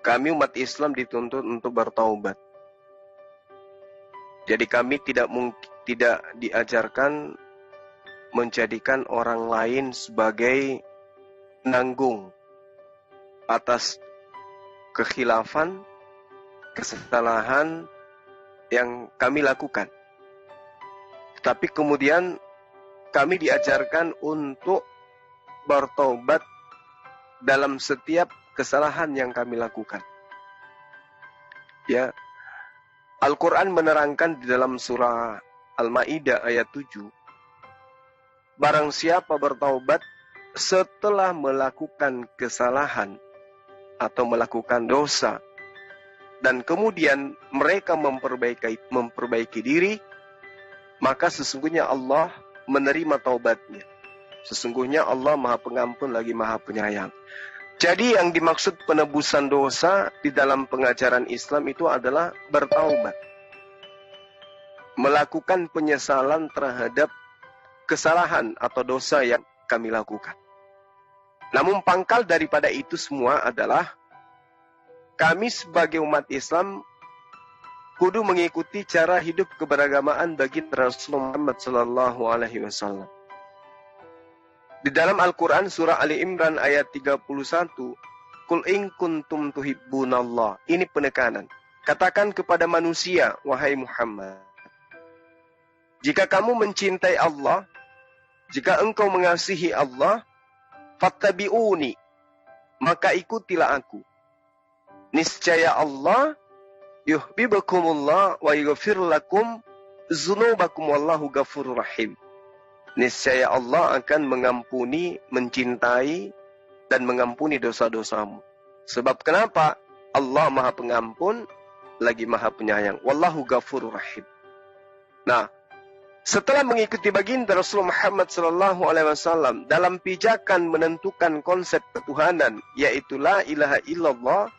kami umat Islam dituntut untuk bertaubat. Jadi kami tidak diajarkan menjadikan orang lain sebagai penanggung atas kekhilafan, kesalahan yang kami lakukan. Tapi kemudian kami diajarkan untuk bertaubat dalam setiap kesalahan yang kami lakukan. Ya, Al-Quran menerangkan di dalam surah Al-Ma'idah ayat 7, barang siapa bertaubat setelah melakukan kesalahan atau melakukan dosa, dan kemudian mereka memperbaiki diri, maka sesungguhnya Allah menerima taubatnya. Sesungguhnya Allah Maha Pengampun lagi Maha Penyayang. Jadi yang dimaksud penebusan dosa di dalam pengajaran Islam itu adalah bertaubat. Melakukan penyesalan terhadap kesalahan atau dosa yang kami lakukan. Namun pangkal daripada itu semua adalah kami sebagai umat Islam kudu mengikuti cara hidup keberagamaan bagi Rasulullah Muhammad SAW. Di dalam Al-Quran surah Ali Imran ayat 31, Qul in kuntum tuhibbunallah. Ini penekanan. Katakan kepada manusia, wahai Muhammad, jika kamu mencintai Allah, jika engkau mengasihi Allah, fattabi'uni, maka ikutilah aku. Niscaya Allah yuhibbukumullah wa yaghfir lakum dzunubakum wallahu ghafurur rahim. Niscaya Allah akan mengampuni, mencintai, dan mengampuni dosa-dosamu. Sebab kenapa? Allah Maha Pengampun, lagi Maha Penyayang. Wallahu ghafurur rahim. Nah, setelah mengikuti baginda Rasulullah Muhammad SAW dalam pijakan menentukan konsep ketuhanan, yaitu la ilaha illallah,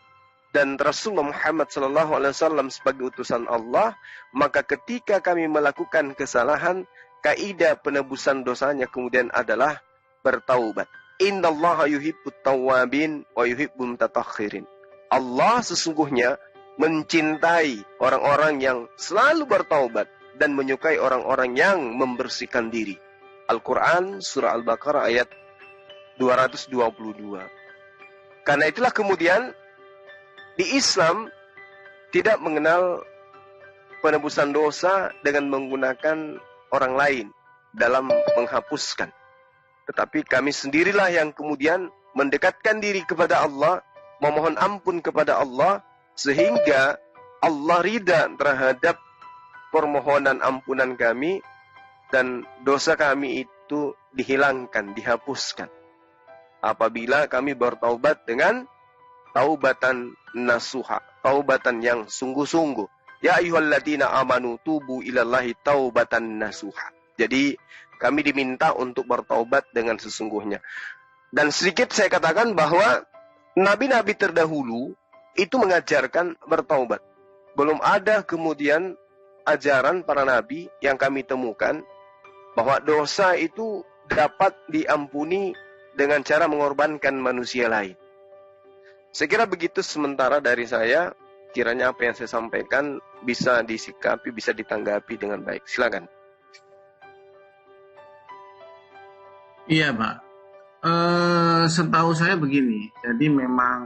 dan Rasulullah Muhammad SAW sebagai utusan Allah, maka ketika kami melakukan kesalahan, kaidah penebusan dosanya kemudian adalah bertaubat. Innallaha yuhibbut tawwabin wa yuhibbul mutatahhirin. Allah sesungguhnya mencintai orang-orang yang selalu bertaubat dan menyukai orang-orang yang membersihkan diri. Al-Quran surah Al-Baqarah ayat 222. Karena itulah kemudian di Islam tidak mengenal penebusan dosa dengan menggunakan orang lain dalam menghapuskan. Tetapi kami sendirilah yang kemudian mendekatkan diri kepada Allah, memohon ampun kepada Allah, sehingga Allah ridha terhadap permohonan ampunan kami, dan dosa kami itu dihilangkan, dihapuskan. Apabila kami bertaubat dengan taubatan nasuha, taubatan yang sungguh-sungguh. Ya ayyuhalladzina amanu tubu ilallahi taubatan nasuha. Jadi kami diminta untuk bertaubat dengan sesungguhnya. Dan sedikit saya katakan bahwa nabi-nabi terdahulu itu mengajarkan bertaubat. Belum ada kemudian ajaran para nabi yang kami temukan bahwa dosa itu dapat diampuni dengan cara mengorbankan manusia lain. Saya kira begitu sementara dari saya. Kiranya apa yang saya sampaikan bisa disikapi, bisa ditanggapi dengan baik. Silakan. Iya, Pak. Setahu saya begini. Jadi memang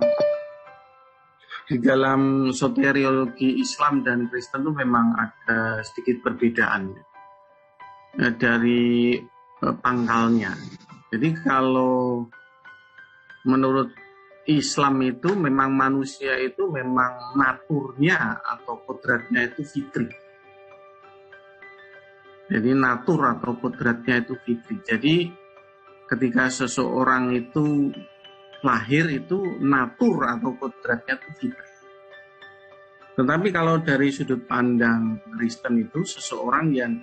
di dalam soteriologi Islam dan Kristen itu memang ada sedikit perbedaan dari pangkalnya. Jadi kalau menurut Islam itu memang manusia itu memang naturnya atau kodratnya itu fitri. Jadi natur atau kodratnya itu fitri. Jadi ketika seseorang itu lahir itu natur atau kodratnya itu fitri. Tetapi kalau dari sudut pandang Kristen itu seseorang yang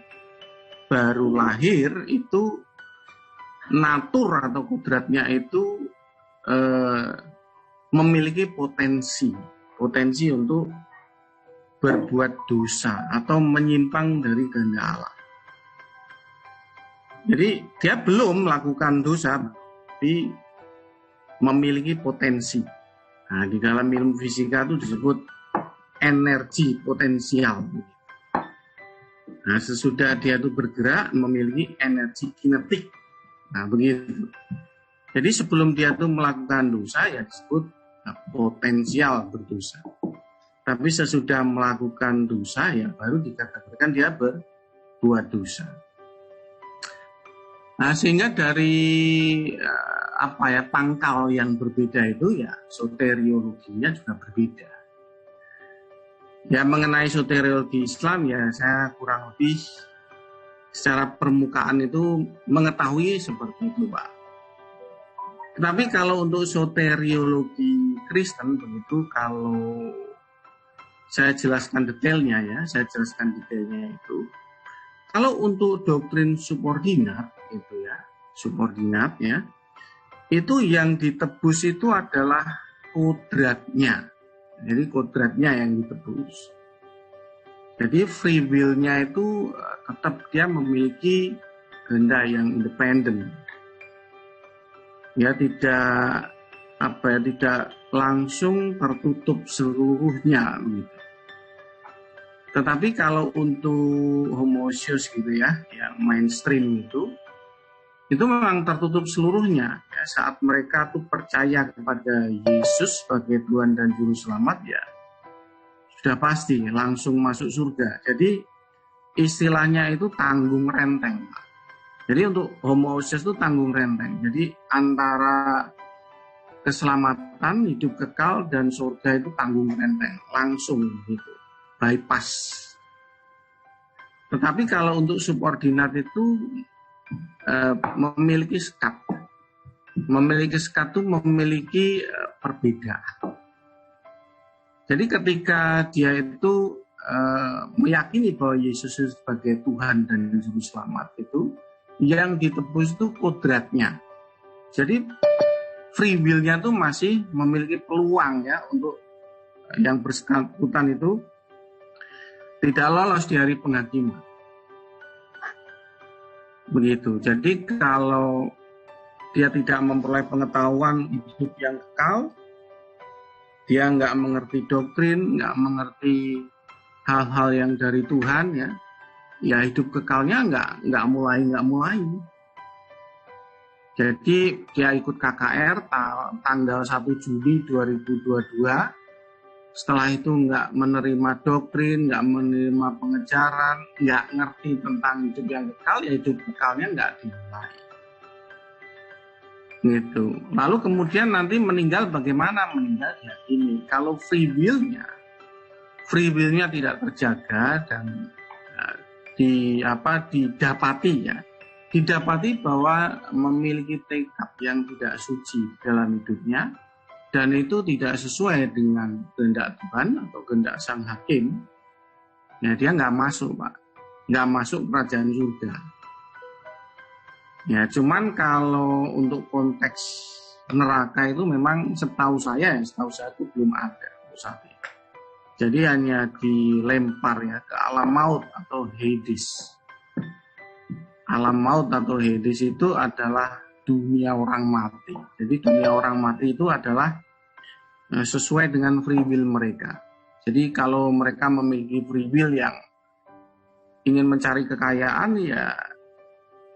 baru lahir itu natur atau kodratnya itu memiliki potensi untuk berbuat dosa atau menyimpang dari kehendak Allah. Jadi dia belum melakukan dosa, tapi memiliki potensi. Nah, di dalam ilmu fisika itu disebut energi potensial. Nah, sesudah dia itu bergerak memiliki energi kinetik. Nah, begitu. Jadi sebelum dia itu melakukan dosa ya disebut potensial berdosa. Tapi sesudah melakukan dosa ya baru dikatakan dia berbuat dosa. Nah, sehingga dari pangkal yang berbeda itu ya soteriologinya juga berbeda. Ya, mengenai soteriologi Islam ya saya kurang lebih secara permukaan itu mengetahui seperti itu, Pak. Tetapi kalau untuk soteriologi Kristen begitu, kalau saya jelaskan detailnya itu, kalau untuk doktrin subordinat itu yang ditebus itu adalah kodratnya. Jadi kodratnya yang ditebus. Jadi free will-nya itu tetap dia memiliki kehendak yang independen. Ya tidak langsung tertutup seluruhnya. Gitu. Tetapi kalau untuk homoousios gitu ya, yang mainstream itu memang tertutup seluruhnya. Ya, saat mereka tuh percaya kepada Yesus sebagai Tuhan dan Juru Selamat ya sudah pasti langsung masuk surga. Jadi istilahnya itu tanggung renteng. Jadi untuk homoousios itu tanggung renteng. Jadi antara keselamatan, hidup kekal dan surga itu tanggung renteng, langsung gitu, bypass. Tetapi kalau untuk subordinat itu memiliki sekat. Memiliki sekat itu memiliki perbedaan. Jadi ketika dia itu meyakini bahwa Yesus sebagai Tuhan dan Juru Selamat itu, yang ditebus itu kodratnya. Jadi free will-nya itu masih memiliki peluang ya untuk yang bersangkutan itu tidak lolos di hari penghakiman. Begitu. Jadi kalau dia tidak memperoleh pengetahuan hidup yang kekal, dia nggak mengerti doktrin, nggak mengerti hal-hal yang dari Tuhan ya hidup kekalnya nggak mulai. Jadi dia ikut KKR tanggal 1 Juli 2022. Setelah itu nggak menerima doktrin, nggak menerima pengejaran, nggak ngerti tentang hidup yang kekal, ya hidup kekalnya nggak dimulai. Gitu. Lalu kemudian nanti meninggal bagaimana? Meninggal ya ini. Kalau free will-nya tidak terjaga dan didapati bahwa memiliki tekad yang tidak suci dalam hidupnya, dan itu tidak sesuai dengan kehendak Tuhan atau kehendak Sang Hakim, ya dia nggak masuk, Pak. Nggak masuk kerajaan surga. Ya, cuman kalau untuk konteks neraka itu memang setahu saya itu belum ada saat ini. Jadi hanya dilempar ya ke alam maut atau Hades. Alam maut atau Hades itu adalah dunia orang mati. Jadi dunia orang mati itu adalah sesuai dengan free will mereka. Jadi kalau mereka memiliki free will yang ingin mencari kekayaan ya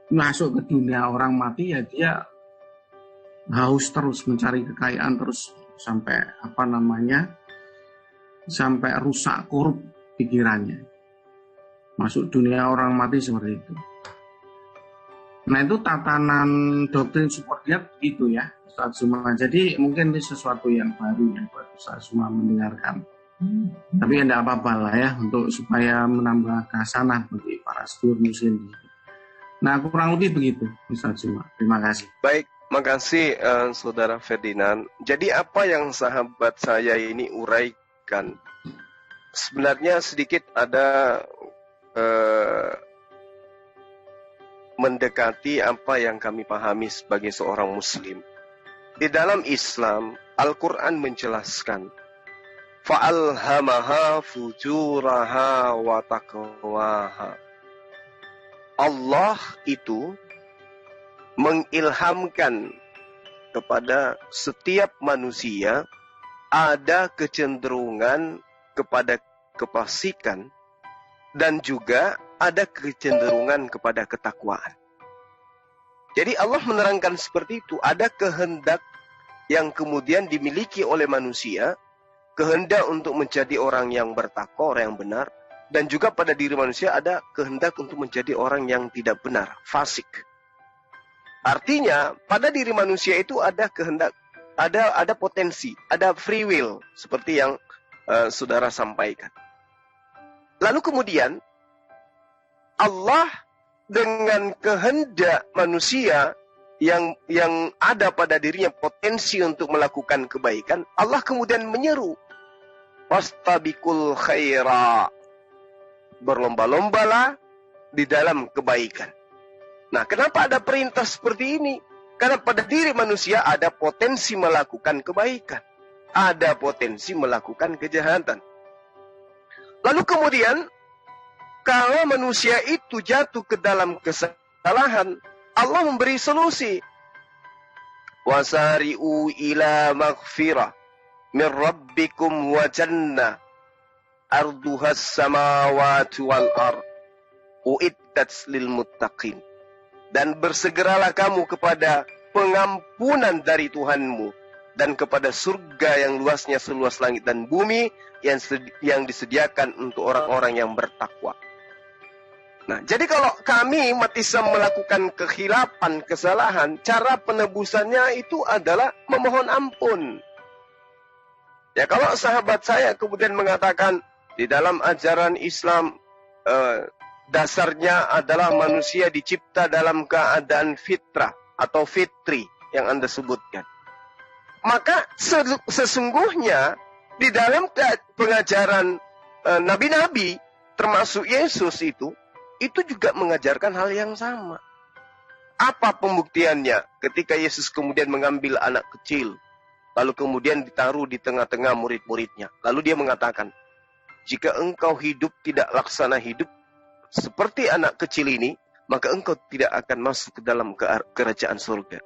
masuk ke dunia orang mati ya dia haus terus mencari kekayaan terus sampai sampai rusak korup pikirannya. Masuk dunia orang mati seperti itu. Nah itu tatanan doktrin subordinat gitu ya Ustaz Zuma. Jadi mungkin ini sesuatu yang baru yang buat Ustaz Zuma mendengarkan. Tapi tidak apa-apa lah ya untuk supaya menambah khasanah bagi para sedulur muslim. Nah kurang lebih begitu Ustaz Zuma. Terima kasih. Baik, makasih Saudara Ferdinand. Jadi apa yang sahabat saya ini uraikan sebenarnya sedikit ada mendekati apa yang kami pahami sebagai seorang muslim. Di dalam Islam, Al-Quran menjelaskan, fa'alhamaha fujuraha wa taqwaha. Allah itu mengilhamkan kepada setiap manusia ada kecenderungan kepada kefasikan dan juga ada kecenderungan kepada ketakwaan. Jadi Allah menerangkan seperti itu, ada kehendak yang kemudian dimiliki oleh manusia, kehendak untuk menjadi orang yang bertakwa, orang yang benar, dan juga pada diri manusia ada kehendak untuk menjadi orang yang tidak benar, fasik. Artinya, pada diri manusia itu ada kehendak, ada potensi, ada free will, seperti yang saudara sampaikan. Lalu kemudian, Allah dengan kehendak manusia yang ada pada dirinya potensi untuk melakukan kebaikan, Allah kemudian menyeru, fastabiqul khaira, berlomba-lombalah di dalam kebaikan. Nah, kenapa ada perintah seperti ini? Karena pada diri manusia ada potensi melakukan kebaikan, ada potensi melakukan kejahatan. Lalu kemudian, kalau manusia itu jatuh ke dalam kesalahan, Allah memberi solusi. Wasari'u ila maghfirah min rabbikum wa jannah arduhas samawati wal ard uiddat lil muttaqin. Dan bersegeralah kamu kepada pengampunan dari Tuhanmu dan kepada surga yang luasnya seluas langit dan bumi yang disediakan untuk orang-orang yang bertakwa. Nah, jadi kalau kami umat Islam melakukan kekhilafan, kesalahan, cara penebusannya itu adalah memohon ampun. Ya, kalau sahabat saya kemudian mengatakan di dalam ajaran Islam dasarnya adalah manusia dicipta dalam keadaan fitrah atau fitri yang Anda sebutkan. Maka sesungguhnya di dalam pengajaran nabi-nabi termasuk Yesus itu juga mengajarkan hal yang sama. Apa pembuktiannya? Ketika Yesus kemudian mengambil anak kecil, lalu kemudian ditaruh di tengah-tengah murid-muridnya. Lalu dia mengatakan, jika engkau hidup tidak laksana hidup seperti anak kecil ini, maka engkau tidak akan masuk ke dalam kerajaan surga.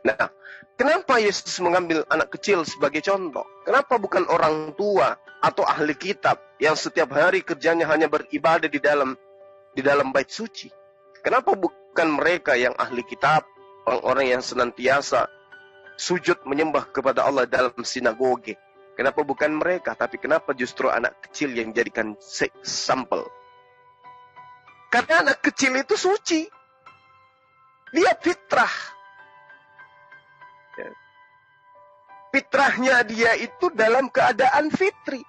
Nah, kenapa Yesus mengambil anak kecil sebagai contoh? Kenapa bukan orang tua atau ahli kitab yang setiap hari kerjanya hanya beribadah di dalam bait suci? Kenapa bukan mereka yang ahli kitab, orang-orang yang senantiasa sujud menyembah kepada Allah dalam sinagoge? Kenapa bukan mereka? Tapi kenapa justru anak kecil yang dijadikan sampel? Karena anak kecil itu suci. Dia fitrah. Fitrahnya dia itu dalam keadaan fitri.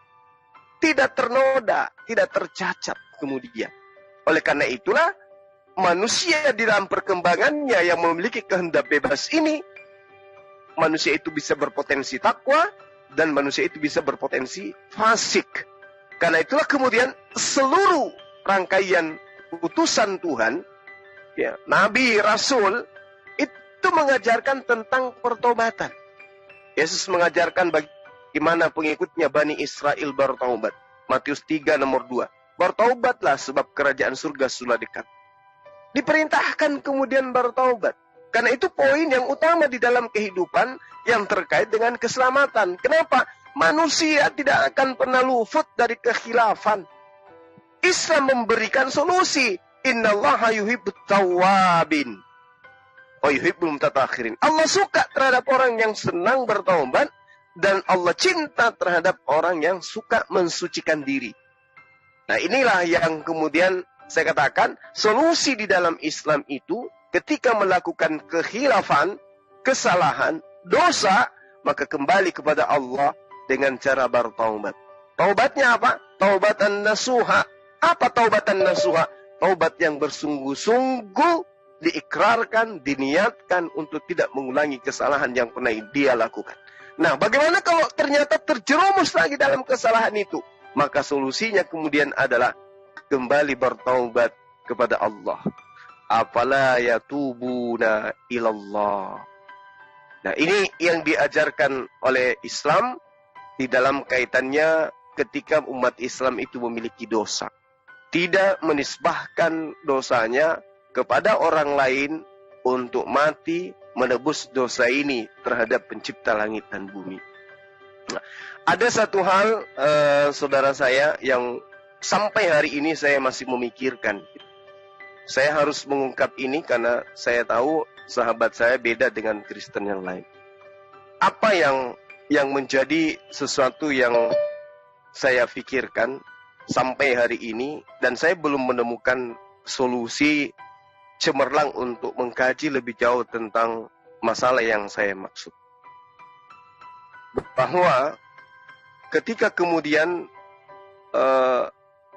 Tidak ternoda, tidak tercacat kemudian. Oleh karena itulah, manusia di dalam perkembangannya yang memiliki kehendak bebas ini, manusia itu bisa berpotensi takwa, dan manusia itu bisa berpotensi fasik. Karena itulah kemudian seluruh rangkaian utusan Tuhan, ya, Nabi, Rasul, itu mengajarkan tentang pertobatan. Yesus mengajarkan bagaimana pengikutnya Bani Israel bertaubat. Matius 3 nomor 2. Bertaubatlah sebab kerajaan surga sudah dekat. Diperintahkan kemudian bertaubat. Karena itu poin yang utama di dalam kehidupan yang terkait dengan keselamatan. Kenapa? Manusia tidak akan pernah luput dari kekhilafan. Islam memberikan solusi. Innallaha yuhibbut tawwabin wa yuhibbul mutatahhirin. Allah suka terhadap orang yang senang bertaubat, dan Allah cinta terhadap orang yang suka mensucikan diri. Nah, inilah yang kemudian saya katakan, solusi di dalam Islam itu ketika melakukan kekhilafan, kesalahan, dosa, maka kembali kepada Allah dengan cara bertaubat. Taubatnya apa? Taubatan nasuha. Apa taubatan nasuha? Taubat yang bersungguh-sungguh diikrarkan, diniatkan untuk tidak mengulangi kesalahan yang pernah dia lakukan. Nah, bagaimana kalau ternyata terjerumus lagi dalam kesalahan itu? Maka solusinya kemudian adalah kembali bertaubat kepada Allah. Afala yatubuna ilallah. Nah, ini yang diajarkan oleh Islam di dalam kaitannya ketika umat Islam itu memiliki dosa. Tidak menisbahkan dosanya kepada orang lain untuk mati menebus dosa ini terhadap pencipta langit dan bumi. Ada satu hal, saudara saya, yang sampai hari ini saya masih memikirkan. Saya harus mengungkap ini karena saya tahu sahabat saya beda dengan Kristen yang lain. Apa yang menjadi sesuatu yang saya pikirkan sampai hari ini, dan saya belum menemukan solusi cemerlang untuk mengkaji lebih jauh tentang masalah yang saya maksud. Bahwa ketika kemudian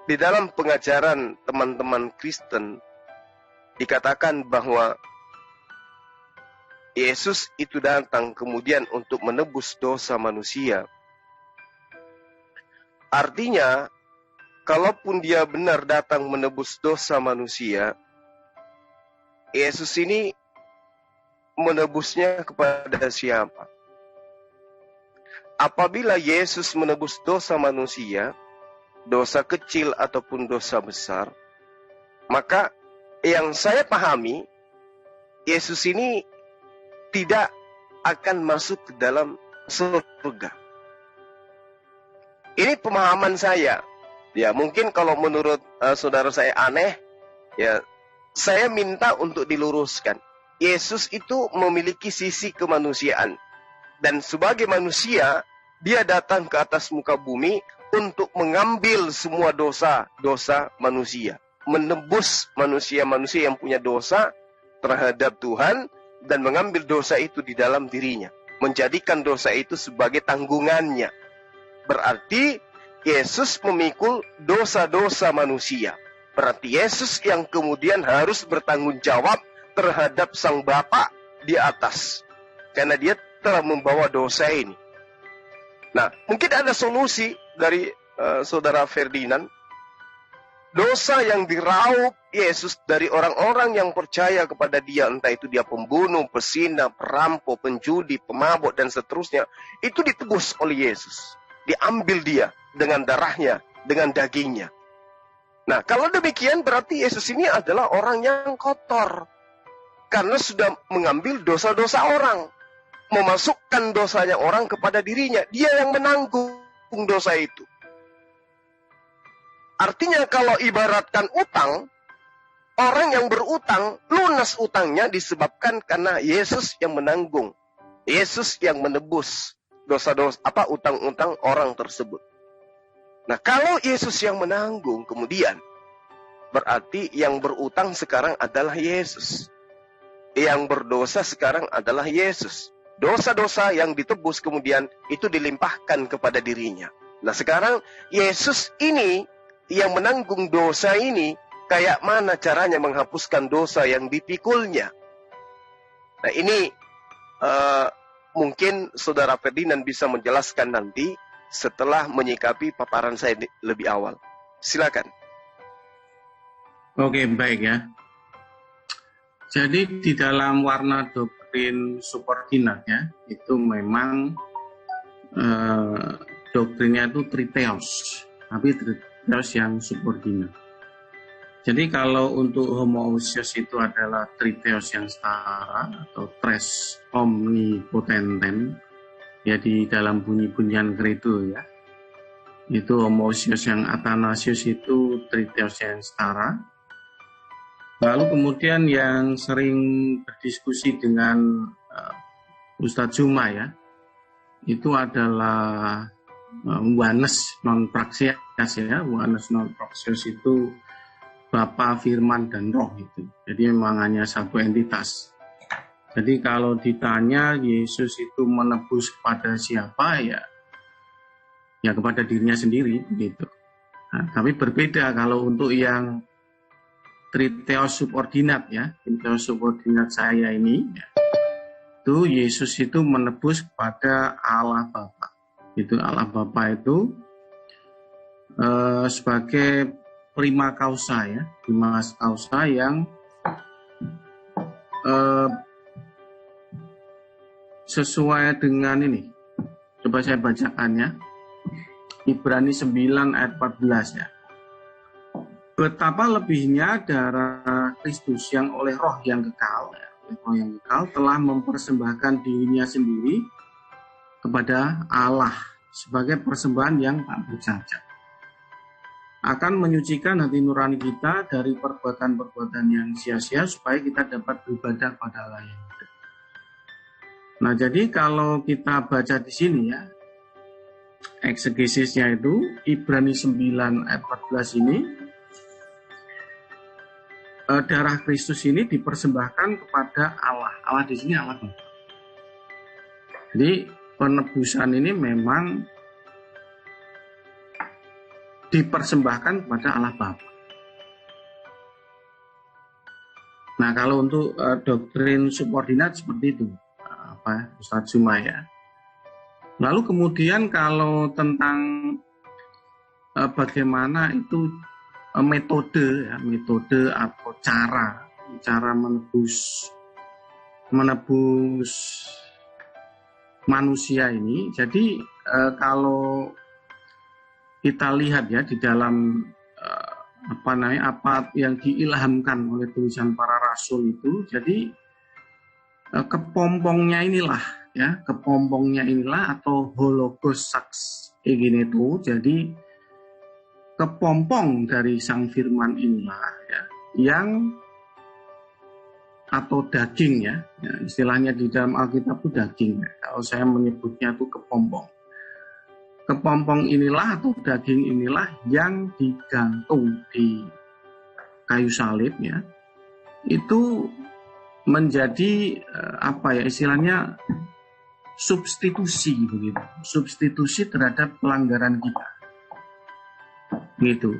di dalam pengajaran teman-teman Kristen dikatakan bahwa Yesus itu datang kemudian untuk menebus dosa manusia. Artinya, kalaupun dia benar datang menebus dosa manusia, Yesus ini menebusnya kepada siapa? Apabila Yesus menebus dosa manusia, dosa kecil ataupun dosa besar, maka yang saya pahami, Yesus ini tidak akan masuk ke dalam surga. Ini pemahaman saya. Ya, mungkin kalau menurut saudara saya aneh, ya saya minta untuk diluruskan. Yesus itu memiliki sisi kemanusiaan. Dan sebagai manusia, dia datang ke atas muka bumi untuk mengambil semua dosa manusia. Menebus manusia-manusia yang punya dosa terhadap Tuhan dan mengambil dosa itu di dalam dirinya. Menjadikan dosa itu sebagai tanggungannya. Berarti Yesus memikul dosa-dosa manusia. Berarti Yesus yang kemudian harus bertanggung jawab terhadap Sang Bapa di atas. Karena dia telah membawa dosa ini. Nah, mungkin ada solusi dari saudara Ferdinand. Dosa yang diraup Yesus dari orang-orang yang percaya kepada dia, entah itu dia pembunuh, pesina, perampok, penjudi, pemabuk, dan seterusnya, itu ditebus oleh Yesus. Diambil dia dengan darahnya, dengan dagingnya. Nah, kalau demikian berarti Yesus ini adalah orang yang kotor. Karena sudah mengambil dosa-dosa orang. Memasukkan dosanya orang kepada dirinya. Dia yang menanggung dosa itu. Artinya kalau ibaratkan utang, orang yang berutang, lunas utangnya disebabkan karena Yesus yang menanggung. Yesus yang menebus dosa-dosa, utang-utang orang tersebut. Nah, kalau Yesus yang menanggung kemudian, berarti yang berutang sekarang adalah Yesus. Yang berdosa sekarang adalah Yesus. Dosa-dosa yang ditebus kemudian itu dilimpahkan kepada dirinya. Nah, sekarang Yesus ini yang menanggung dosa ini, kayak mana caranya menghapuskan dosa yang dipikulnya? Nah, ini mungkin saudara Ferdinand bisa menjelaskan nanti setelah menyikapi paparan saya lebih awal. Silakan. Oke, baik ya. Jadi di dalam warna doktrin subordinat ya, itu memang doktrinnya itu triteos, tapi triteos yang subordinat. Jadi kalau untuk homoousios itu adalah triteos yang setara atau tres omnipotentem, ya di dalam bunyi-bunyian Credo ya. Itu homoousios yang Athanasius itu triteos yang setara. Lalu kemudian yang sering berdiskusi dengan Ustadz Juma ya, itu adalah oneness non praxeas ya. Oneness non praxeas itu Bapa, Firman, dan Roh itu. Jadi memang hanya satu entitas. Jadi kalau ditanya Yesus itu menebus kepada siapa ya kepada dirinya sendiri gitu. Nah, tapi berbeda kalau untuk yang triteos subordinat ya, triteos subordinat saya ini ya, itu Yesus itu menebus kepada Allah Bapa. Itu Allah Bapa itu sebagai prima causa ya, prima causa yang sesuai dengan ini. Coba saya bacakan ya. Ibrani 9 ayat 14 ya. Betapa lebihnya darah Kristus yang oleh roh yang kekal, roh yang kekal telah mempersembahkan dirinya sendiri kepada Allah sebagai persembahan yang tak bercacat. Akan menyucikan hati nurani kita dari perbuatan-perbuatan yang sia-sia supaya kita dapat beribadah pada Allah yang hidup. Nah, jadi kalau kita baca di sini ya, eksegesisnya itu Ibrani 9 ayat 14 ini, darah Kristus ini dipersembahkan kepada Allah. Allah di sini Allah Bapa. Jadi penebusan ini memang dipersembahkan kepada Allah Bapa. Nah, kalau untuk doktrin subordinat seperti itu, Ustadz Zuma ya. Lalu kemudian kalau tentang bagaimana itu metode atau cara menebus manusia ini. Jadi kalau kita lihat ya di dalam apa yang diilhamkan oleh tulisan para rasul itu, jadi kepompongnya inilah atau hologos sax egeneto, jadi kepompong dari sang firman inilah ya, yang atau daging ya, istilahnya di dalam Alkitab itu daging ya. Kalau saya menyebutnya itu kepompong. Kepompong inilah atau daging inilah yang digantung di kayu salib ya. Itu menjadi istilahnya substitusi begitu. Substitusi terhadap pelanggaran kita. Gitu.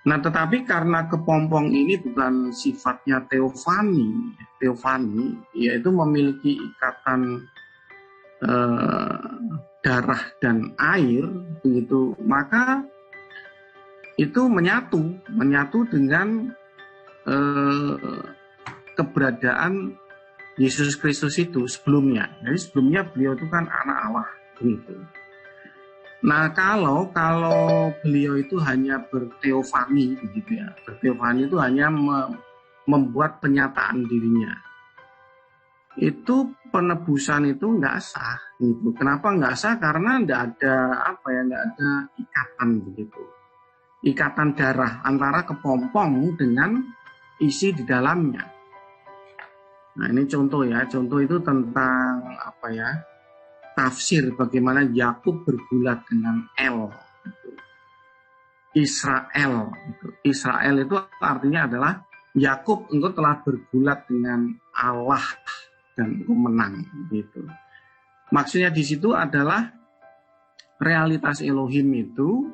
Nah, tetapi karena kepompong ini bukan sifatnya teofani yaitu memiliki ikatan darah dan air begitu, maka itu menyatu dengan keberadaan Yesus Kristus itu sebelumnya. Jadi sebelumnya beliau itu kan anak Allah begitu. Nah, kalau beliau itu hanya berteofani begitu ya. Berteofani itu hanya membuat penyataan dirinya. Itu penebusan itu nggak sah gitu. Kenapa nggak sah? Karena nggak ada ikatan begitu. Ikatan darah antara kepompong dengan isi di dalamnya. Nah, ini contoh ya. Contoh itu tentang tafsir bagaimana Yakub bergulat dengan El. Gitu. Israel. Gitu. Israel itu artinya adalah Yakub engkau telah bergulat dengan Allah dan engkau menang gitu. Maksudnya di situ adalah realitas Elohim itu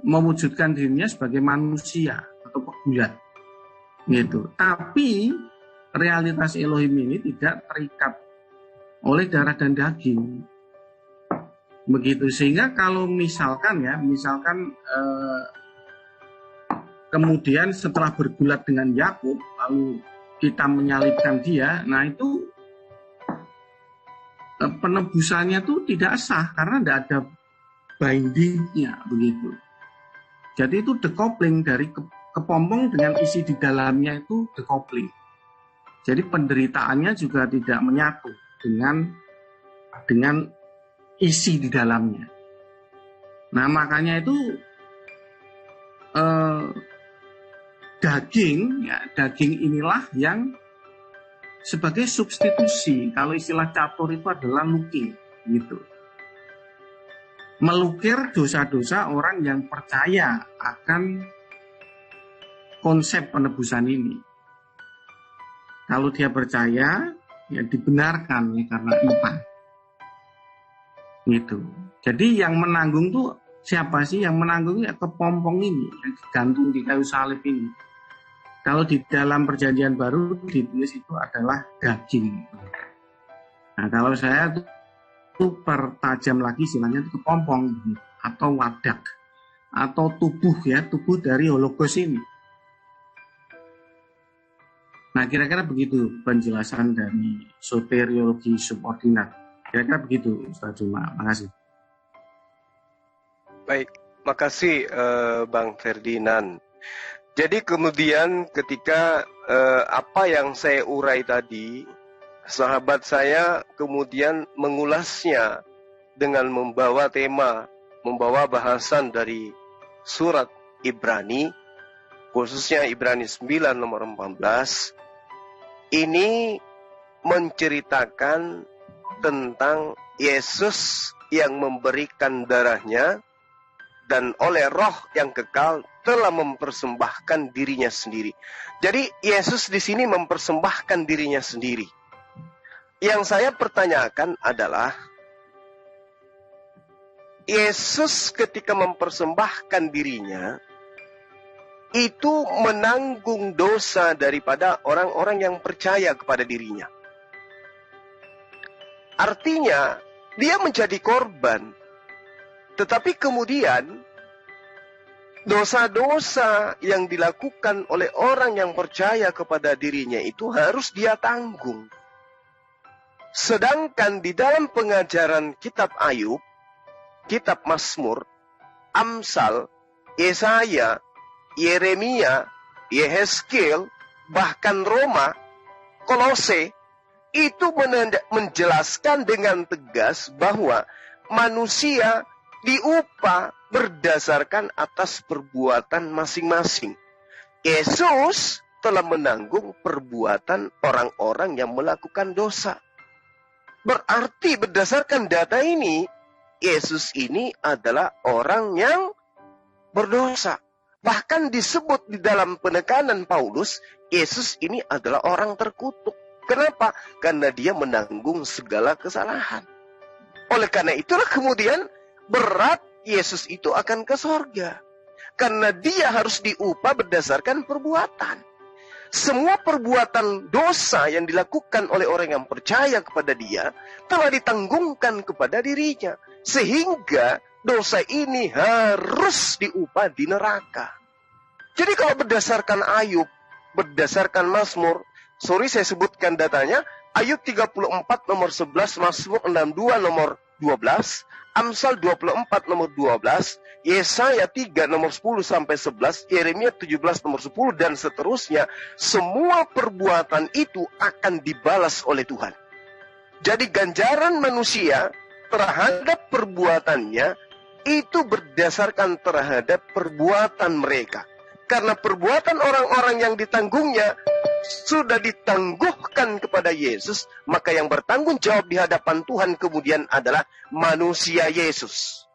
mewujudkan dirinya sebagai manusia atau pegulat gitu. Tapi realitas Elohim ini tidak terikat oleh darah dan daging. Begitu, sehingga kalau misalkan kemudian setelah bergulat dengan Yakub lalu kita menyalibkan dia, nah itu penebusannya itu tidak sah karena tidak ada bindingnya begitu. Jadi itu decoupling dari kepompong dengan isi di dalamnya itu decoupling. Jadi penderitaannya juga tidak menyatu dengan isi di dalamnya. Nah, makanya itu daging inilah yang sebagai substitusi. Kalau istilah catur itu adalah lukir gitu. Melukir dosa-dosa orang yang percaya akan konsep penebusan ini. Kalau dia percaya, ya dibenarkan ya karena iman. Gitu. Jadi yang menanggung tuh siapa sih? Yang menanggung ya kepompong ini, yang digantung di kayu salib ini. Kalau di dalam perjanjian baru ditulis itu adalah daging. Nah, kalau saya itu pertajam lagi istilahnya itu kepompong atau wadak atau tubuh dari hologos ini. Nah, kira-kira begitu penjelasan dari soteriologi subordinat. Kira-kira begitu, Ustaz Zuma. Makasih. Baik, makasih Bang Ferdinand. Jadi kemudian ketika apa yang saya urai tadi, sahabat saya kemudian mengulasnya dengan membawa tema, membawa bahasan dari surat Ibrani, khususnya Ibrani 9 nomor 14, ini menceritakan tentang Yesus yang memberikan darahnya dan oleh Roh yang kekal telah mempersembahkan dirinya sendiri. Jadi Yesus di sini mempersembahkan dirinya sendiri. Yang saya pertanyakan adalah, Yesus ketika mempersembahkan dirinya itu menanggung dosa daripada orang-orang yang percaya kepada dirinya. Artinya dia menjadi korban, tetapi kemudian dosa-dosa yang dilakukan oleh orang yang percaya kepada dirinya itu harus dia tanggung. Sedangkan di dalam pengajaran kitab Ayub, kitab Mazmur, Amsal, Yesaya, Yeremia, Yehezkiel, bahkan Roma, Kolose, itu menjelaskan dengan tegas bahwa manusia diupah berdasarkan atas perbuatan masing-masing. Yesus telah menanggung perbuatan orang-orang yang melakukan dosa. Berarti berdasarkan data ini, Yesus ini adalah orang yang berdosa. Bahkan disebut di dalam penekanan Paulus, Yesus ini adalah orang terkutuk. Kenapa? Karena dia menanggung segala kesalahan. Oleh karena itulah kemudian berat Yesus itu akan ke sorga. Karena dia harus diupah berdasarkan perbuatan. Semua perbuatan dosa yang dilakukan oleh orang yang percaya kepada dia telah ditanggungkan kepada dirinya. Sehingga dosa ini harus diupah di neraka. Jadi kalau berdasarkan Ayub, berdasarkan Mazmur, saya sebutkan datanya, Ayub 34 nomor 11, Mazmur 62 nomor 12, Amsal 24 nomor 12, Yesaya 3 nomor 10 sampai 11, Yeremia 17 nomor 10 dan seterusnya. Semua perbuatan itu akan dibalas oleh Tuhan. Jadi ganjaran manusia terhadap perbuatannya itu berdasarkan terhadap perbuatan mereka. Karena perbuatan orang-orang yang ditanggungnya sudah ditangguhkan kepada Yesus, maka yang bertanggung jawab di hadapan Tuhan kemudian adalah manusia Yesus.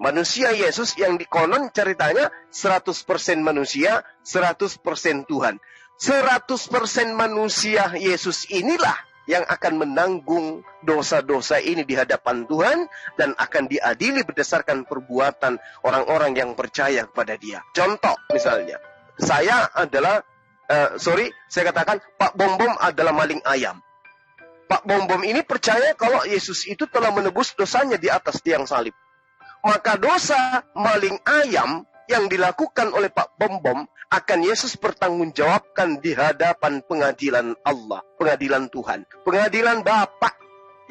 Manusia Yesus yang dikonon ceritanya 100% manusia, 100% Tuhan. 100% manusia Yesus inilah yang akan menanggung dosa-dosa ini di hadapan Tuhan dan akan diadili berdasarkan perbuatan orang-orang yang percaya kepada dia. Contoh misalnya, saya adalah saya katakan Pak Bom-Bom adalah maling ayam. Pak Bom-Bom ini percaya kalau Yesus itu telah menebus dosanya di atas tiang salib. Maka dosa maling ayam yang dilakukan oleh Pak Bom-Bom akan Yesus pertanggungjawabkan di hadapan pengadilan Allah, pengadilan Tuhan, pengadilan Bapa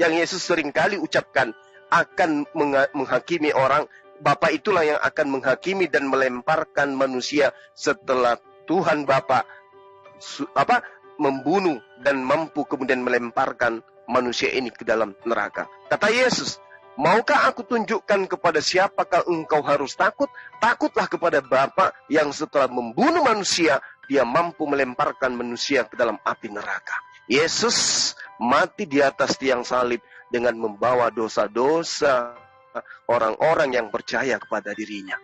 yang Yesus seringkali ucapkan akan menghakimi orang. Bapa itulah yang akan menghakimi dan melemparkan manusia setelah Tuhan Bapa membunuh dan mampu kemudian melemparkan manusia ini ke dalam neraka. Kata Yesus, maukah aku tunjukkan kepada siapakah engkau harus takut? Takutlah kepada Bapa yang setelah membunuh manusia, dia mampu melemparkan manusia ke dalam api neraka. Yesus mati di atas tiang salib dengan membawa dosa-dosa orang-orang yang percaya kepada dirinya.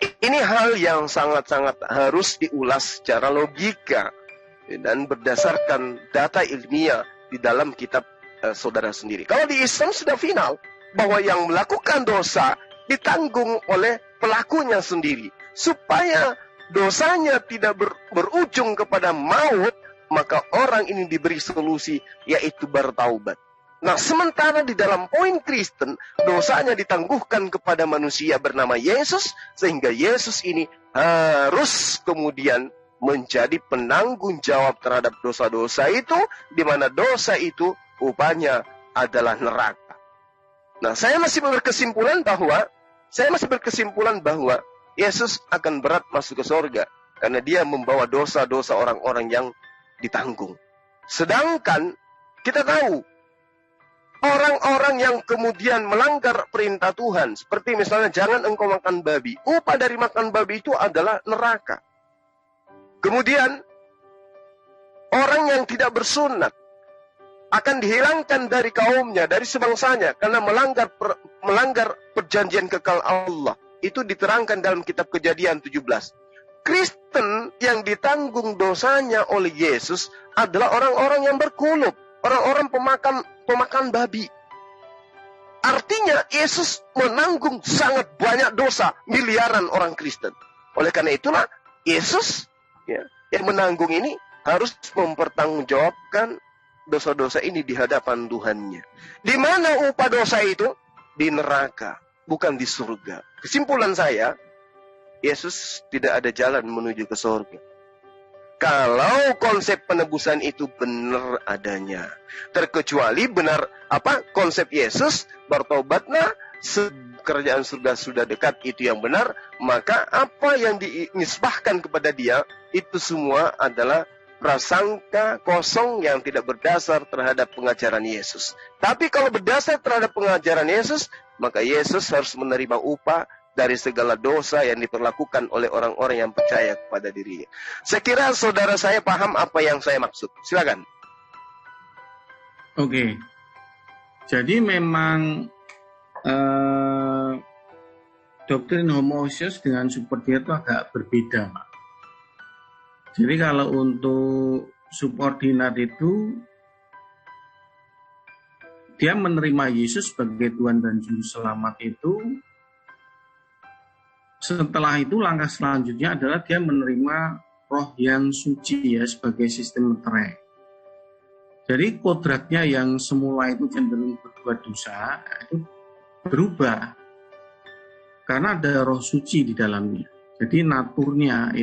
Ini hal yang sangat-sangat harus diulas secara logika dan berdasarkan data ilmiah di dalam kitab saudara sendiri. Kalau di Islam sudah final bahwa yang melakukan dosa ditanggung oleh pelakunya sendiri. Supaya dosanya tidak berujung kepada maut, maka orang ini diberi solusi, yaitu bertaubat. Nah, sementara di dalam poin Kristen, dosanya ditangguhkan kepada manusia bernama Yesus, sehingga Yesus ini harus kemudian menjadi penanggung jawab terhadap dosa-dosa itu, di mana dosa itu upahnya adalah neraka. Nah, saya masih berkesimpulan bahwa Yesus akan berat masuk ke sorga, karena dia membawa dosa-dosa orang-orang yang ditanggung. Sedangkan kita tahu orang-orang yang kemudian melanggar perintah Tuhan, seperti misalnya jangan engkau makan babi. Upah dari makan babi itu adalah neraka. Kemudian orang yang tidak bersunat akan dihilangkan dari kaumnya, dari sebangsanya, karena melanggar perjanjian kekal Allah. Itu diterangkan dalam kitab Kejadian 17. Kristen yang ditanggung dosanya oleh Yesus adalah orang-orang yang berkulub, orang-orang pemakan babi. Artinya Yesus menanggung sangat banyak dosa miliaran orang Kristen. Oleh karena itulah Yesus yang menanggung ini harus mempertanggungjawabkan dosa-dosa ini di hadapan Tuhannya. Di mana upah dosa itu? Di neraka, bukan di surga. Kesimpulan saya, Yesus tidak ada jalan menuju ke surga. Kalau konsep penebusan itu benar adanya. Terkecuali benar konsep Yesus, bertobatlah, kerajaan surga sudah dekat, itu yang benar. Maka apa yang dinisbahkan kepada dia, itu semua adalah prasangka kosong yang tidak berdasar terhadap pengajaran Yesus. Tapi kalau berdasar terhadap pengajaran Yesus, maka Yesus harus menerima upah dari segala dosa yang diperlakukan oleh orang-orang yang percaya kepada dirinya. Saya kira saudara saya paham apa yang saya maksud. Silakan. Oke. Jadi memang doktrin homoousios dengan subordinat itu agak berbeda, Pak. Jadi kalau untuk subordinat itu dia menerima Yesus sebagai Tuhan dan Juru Selamat itu, setelah itu langkah selanjutnya adalah dia menerima Roh yang suci sebagai sistem meterai. Jadi kodratnya yang semula itu cenderung berbuat dosa itu berubah karena ada Roh suci di dalamnya. Jadi naturnya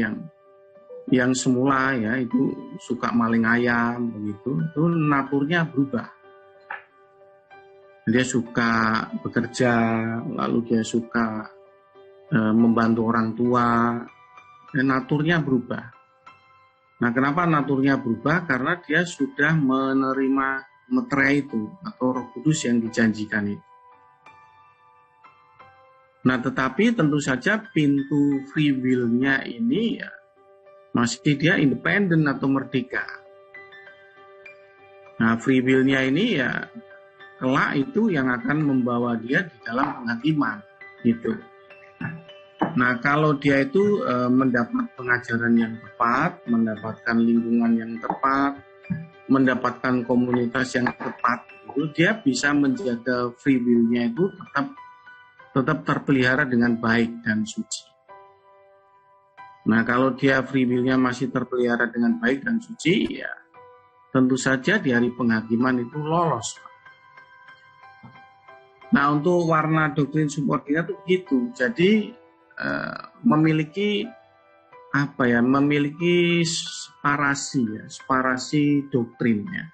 yang semula itu suka maling ayam begitu, itu naturnya berubah. Dia suka bekerja, lalu dia suka membantu orang tua, dan naturnya berubah. Nah, kenapa naturnya berubah? Karena dia sudah menerima meterai itu atau Roh Kudus yang dijanjikan itu. Nah, tetapi tentu saja pintu free will-nya ini masih dia independen atau merdeka. Nah, free will-nya ini kelak itu yang akan membawa dia di dalam penghakiman gitu. Nah, kalau dia itu mendapat pengajaran yang tepat, mendapatkan lingkungan yang tepat, mendapatkan komunitas yang tepat, itu dia bisa menjaga free will-nya itu tetap terpelihara dengan baik dan suci. Nah, kalau dia free will-nya masih terpelihara dengan baik dan suci, tentu saja di hari penghakiman itu lolos. Nah, untuk warna doktrin subordinat itu begitu. Jadi memiliki separasi doktrinnya.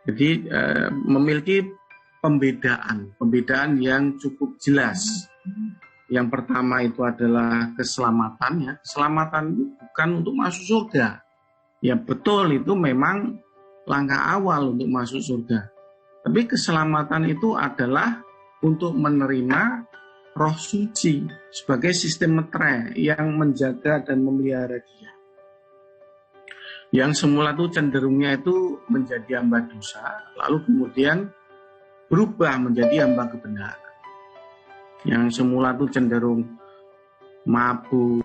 Jadi memiliki pembedaan yang cukup jelas. Yang pertama itu adalah keselamatan. Keselamatan itu bukan untuk masuk surga. Ya betul, itu memang langkah awal untuk masuk surga. Tapi keselamatan itu adalah untuk menerima Roh suci sebagai sistem meterai yang menjaga dan memelihara dia. Yang semula itu cenderungnya itu menjadi hamba dosa, lalu kemudian berubah menjadi hamba kebenaran. Yang semula itu cenderung mabuk,